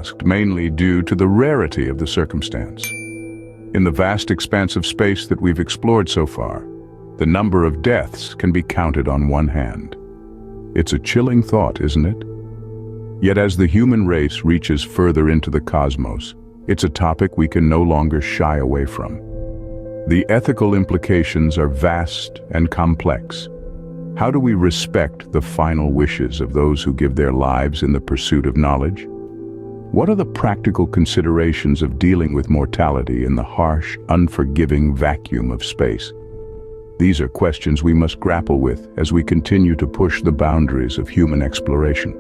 asked, mainly due to the rarity of the circumstance. In the vast expanse of space that we've explored so far, the number of deaths can be counted on one hand. It's a chilling thought, isn't it? Yet as the human race reaches further into the cosmos, it's a topic we can no longer shy away from. The ethical implications are vast and complex. How do we respect the final wishes of those who give their lives in the pursuit of knowledge? What are the practical considerations of dealing with mortality in the harsh, unforgiving vacuum of space? These are questions we must grapple with as we continue to push the boundaries of human exploration.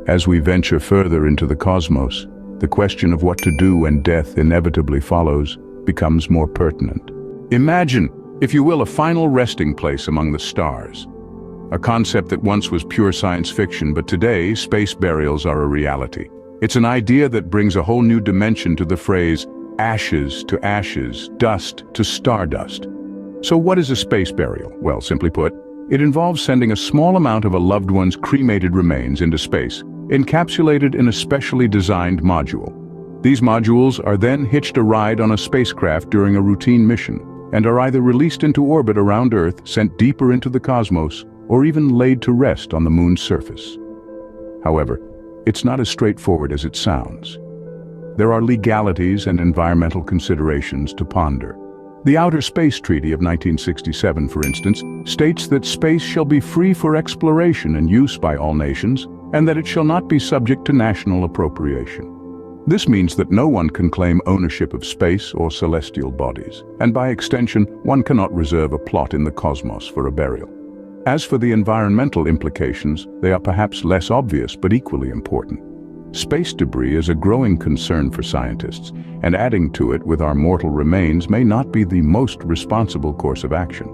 As we venture further into the cosmos, the question of what to do when death inevitably follows becomes more pertinent. Imagine, if you will, a final resting place among the stars. A concept that once was pure science fiction, but today space burials are a reality. It's an idea that brings a whole new dimension to the phrase, ashes to ashes, dust to stardust. So what is a space burial? Well, simply put, it involves sending a small amount of a loved one's cremated remains into space, encapsulated in a specially designed module. These modules are then hitched a ride on a spacecraft during a routine mission, and are either released into orbit around Earth, sent deeper into the cosmos, or even laid to rest on the moon's surface. However, it's not as straightforward as it sounds. There are legalities and environmental considerations to ponder. The Outer Space Treaty of 1967, for instance, states that space shall be free for exploration and use by all nations, and that it shall not be subject to national appropriation. This means that no one can claim ownership of space or celestial bodies, and by extension, one cannot reserve a plot in the cosmos for a burial. As for the environmental implications, they are perhaps less obvious but equally important. Space debris is a growing concern for scientists, and adding to it with our mortal remains may not be the most responsible course of action.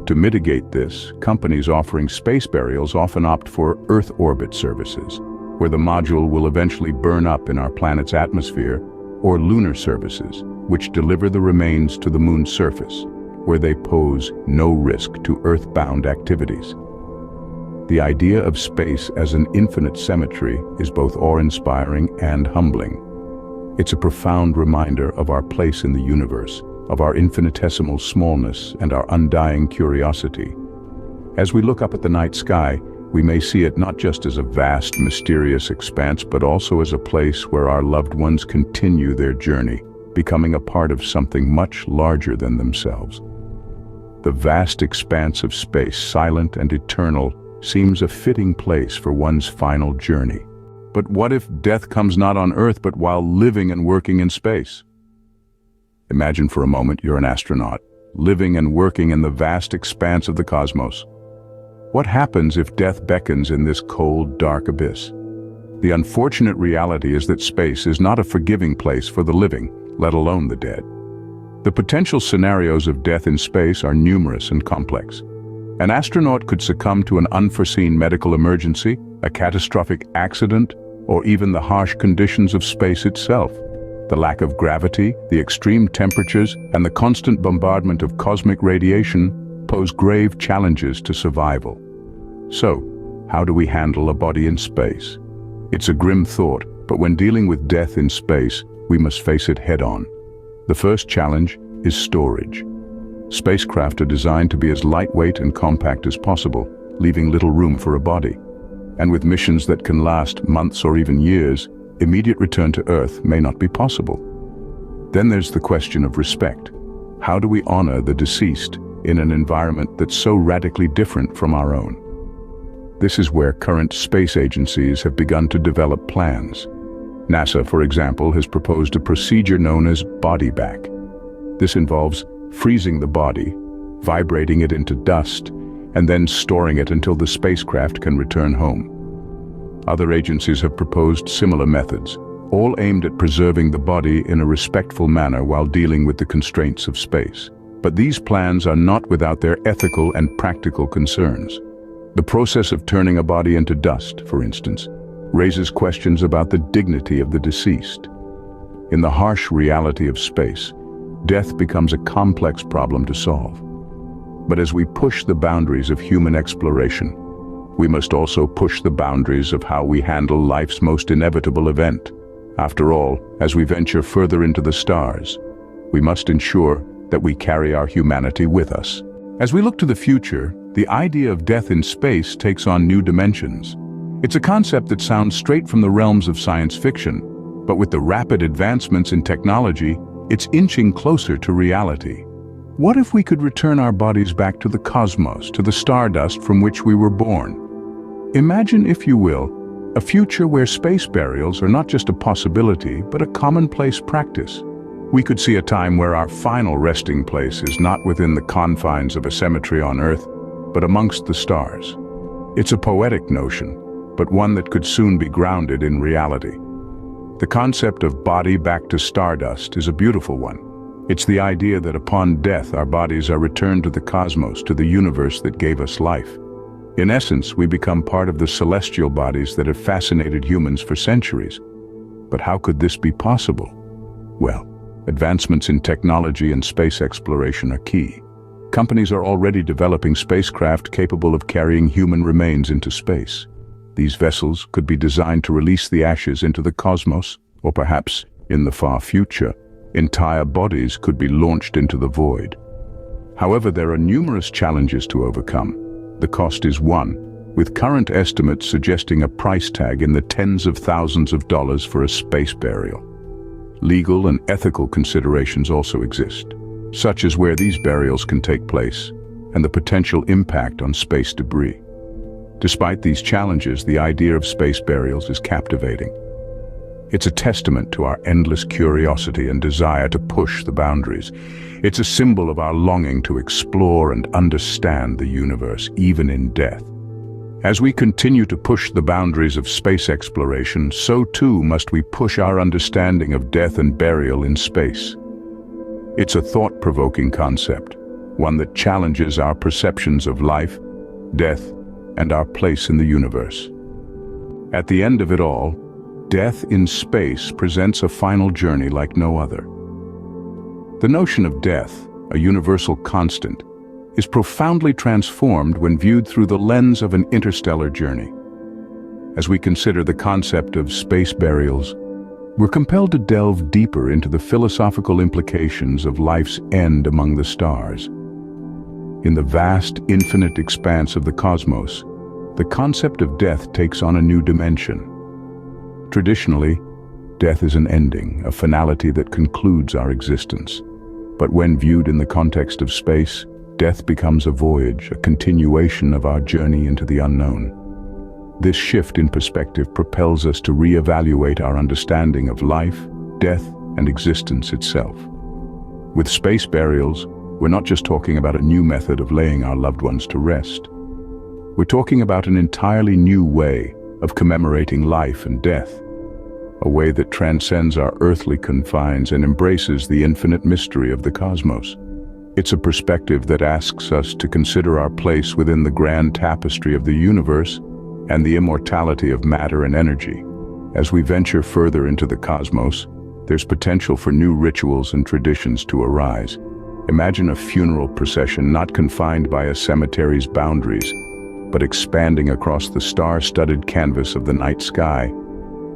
To mitigate this, companies offering space burials often opt for Earth orbit services, where the module will eventually burn up in our planet's atmosphere, or lunar services, which deliver the remains to the moon's surface, where they pose no risk to Earth-bound activities. The idea of space as an infinite cemetery is both awe-inspiring and humbling. It's a profound reminder of our place in the universe, of our infinitesimal smallness and our undying curiosity. As we look up at the night sky, we may see it not just as a vast, mysterious expanse, but also as a place where our loved ones continue their journey, becoming a part of something much larger than themselves. The vast expanse of space, silent and eternal, seems a fitting place for one's final journey. But what if death comes not on Earth, but while living and working in space? Imagine for a moment you're an astronaut, living and working in the vast expanse of the cosmos. What happens if death beckons in this cold, dark abyss? The unfortunate reality is that space is not a forgiving place for the living, let alone the dead. The potential scenarios of death in space are numerous and complex. An astronaut could succumb to an unforeseen medical emergency, a catastrophic accident, or even the harsh conditions of space itself. The lack of gravity, the extreme temperatures, and the constant bombardment of cosmic radiation pose grave challenges to survival. So, how do we handle a body in space? It's a grim thought, but when dealing with death in space, we must face it head-on. The first challenge is storage. Spacecraft are designed to be as lightweight and compact as possible, leaving little room for a body. And with missions that can last months or even years, immediate return to Earth may not be possible. Then there's the question of respect. How do we honor the deceased in an environment that's so radically different from our own? This is where current space agencies have begun to develop plans. NASA, for example, has proposed a procedure known as body back. This involves freezing the body, vibrating it into dust, and then storing it until the spacecraft can return home. Other agencies have proposed similar methods, all aimed at preserving the body in a respectful manner while dealing with the constraints of space. But these plans are not without their ethical and practical concerns. The process of turning a body into dust, for instance, raises questions about the dignity of the deceased. In the harsh reality of space, death becomes a complex problem to solve. But as we push the boundaries of human exploration, we must also push the boundaries of how we handle life's most inevitable event. After all, as we venture further into the stars, we must ensure that we carry our humanity with us. As we look to the future, the idea of death in space takes on new dimensions. It's a concept that sounds straight from the realms of science fiction, but with the rapid advancements in technology, it's inching closer to reality. What if we could return our bodies back to the cosmos, to the stardust from which we were born? Imagine, if you will, a future where space burials are not just a possibility, but a commonplace practice. We could see a time where our final resting place is not within the confines of a cemetery on Earth, but amongst the stars. It's a poetic notion, but one that could soon be grounded in reality. The concept of body back to stardust is a beautiful one. It's the idea that upon death our bodies are returned to the cosmos, to the universe that gave us life. In essence, we become part of the celestial bodies that have fascinated humans for centuries. But how could this be possible? Well, advancements in technology and space exploration are key. Companies are already developing spacecraft capable of carrying human remains into space. These vessels could be designed to release the ashes into the cosmos, or perhaps, in the far future, entire bodies could be launched into the void. However, there are numerous challenges to overcome. The cost is one, with current estimates suggesting a price tag in the tens of thousands of dollars for a space burial. Legal and ethical considerations also exist, such as where these burials can take place and the potential impact on space debris. Despite these challenges, the idea of space burials is captivating. It's a testament to our endless curiosity and desire to push the boundaries. It's a symbol of our longing to explore and understand the universe, even in death. As we continue to push the boundaries of space exploration, so too must we push our understanding of death and burial in space. It's a thought-provoking concept, one that challenges our perceptions of life, death, and our place in the universe. At the end of it all, death in space presents a final journey like no other. The notion of death, a universal constant, is profoundly transformed when viewed through the lens of an interstellar journey. As we consider the concept of space burials, we're compelled to delve deeper into the philosophical implications of life's end among the stars. In the vast, infinite expanse of the cosmos, the concept of death takes on a new dimension. Traditionally, death is an ending, a finality that concludes our existence. But when viewed in the context of space, death becomes a voyage, a continuation of our journey into the unknown. This shift in perspective propels us to re-evaluate our understanding of life, death, and existence itself. With space burials, we're not just talking about a new method of laying our loved ones to rest. We're talking about an entirely new way of commemorating life and death, a way that transcends our earthly confines and embraces the infinite mystery of the cosmos. It's a perspective that asks us to consider our place within the grand tapestry of the universe and the immortality of matter and energy. As we venture further into the cosmos, there's potential for new rituals and traditions to arise. Imagine a funeral procession not confined by a cemetery's boundaries, but expanding across the star-studded canvas of the night sky.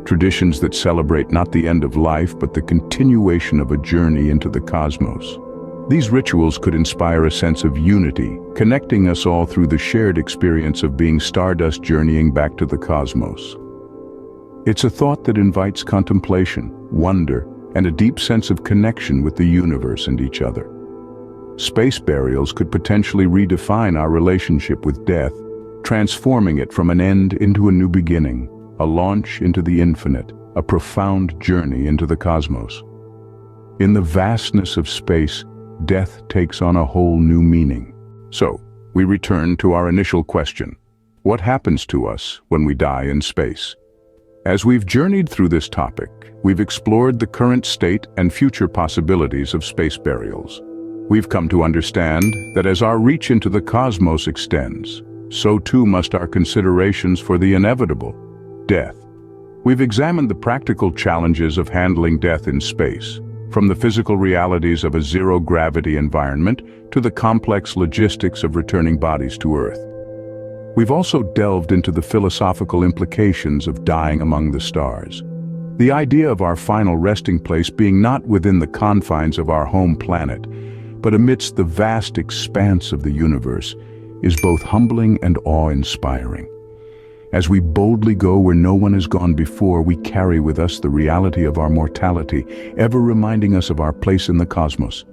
Traditions that celebrate not the end of life, but the continuation of a journey into the cosmos. These rituals could inspire a sense of unity, connecting us all through the shared experience of being stardust journeying back to the cosmos. It's a thought that invites contemplation, wonder, and a deep sense of connection with the universe and each other. Space burials could potentially redefine our relationship with death, transforming it from an end into a new beginning, a launch into the infinite, a profound journey into the cosmos. In the vastness of space, death takes on a whole new meaning. So, we return to our initial question. What happens to us when we die in space? As we've journeyed through this topic, we've explored the current state and future possibilities of space burials. We've come to understand that as our reach into the cosmos extends, so too must our considerations for the inevitable, death. We've examined the practical challenges of handling death in space, from the physical realities of a zero-gravity environment to the complex logistics of returning bodies to Earth. We've also delved into the philosophical implications of dying among the stars. The idea of our final resting place being not within the confines of our home planet, but amidst the vast expanse of the universe, is both humbling and awe-inspiring. As we boldly go where no one has gone before, we carry with us the reality of our mortality, ever reminding us of our place in the cosmos.